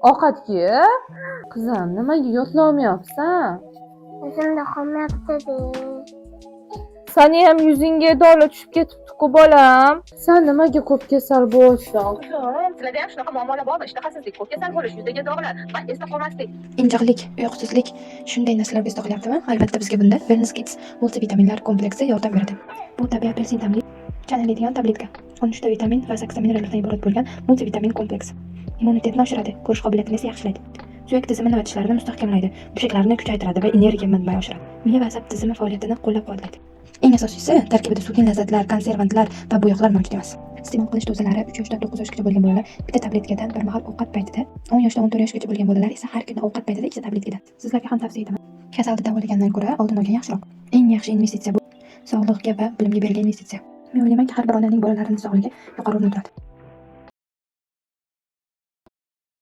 Ovqat ye. Qizim, nimaga yodlamayapsan? O'zimda qolmayapti. Sani ham yuzingga dori tushib ketibdi-ku bolam. Sen nimaga ko'p kasal bo'lsang? Sizlarda ham shunaqa muammolar bormi? Ishtahasizlik, ko'p kasal bo'lish, yuzdagi dog'lar va esda qolmaslik. Injiqlik, uyqusizlik shunday narsalarga esda qolyaptimi? Albatta bizga bunda Wellness Kids multivitaminlar kompleksi yordam beradi. Bu tabiiy apelsin ta'mli chaniladigan tabletka. 13 ta vitamin va 8 ta minerallardan iborat bo'lgan multivitamin kompleks. Immunitetni oshiradi, ko'rish qobiliyatini esa yaxshilaydi. Suyak tizimi va tishlarini mustahkamlaydi, mushaklarni kuchaytiradi va energiya manbai oshiradi. Miya va asab tizimi faoliyatini qo'llab-quvvatlaydi. Eng asosiysi, tarkibida suvli lazzatlar, konservantlar va bo'yoqlar mavjud emas. Iste'mol qilish dozalari 3 yoshdan 9 yoshgacha bo'lgan bolalar bitta tabletkadan bir mahal ovqat paytida, 10 yoshdan 14 yoshgacha bo'lgan bolalar esa har kuni ovqat paytida 2 ta tabletkadan. Sizlarga ham tavsiya etaman. Kasalni davolagandan ko'ra oldin olgan yaxshiroq. Eng yaxshi investitsiya bu sog'liqga va bilimga berilgan investitsiya. Men o'ylaymanki, har bir onaning bolalarining sog'ligi yuqori o'rinda turadi.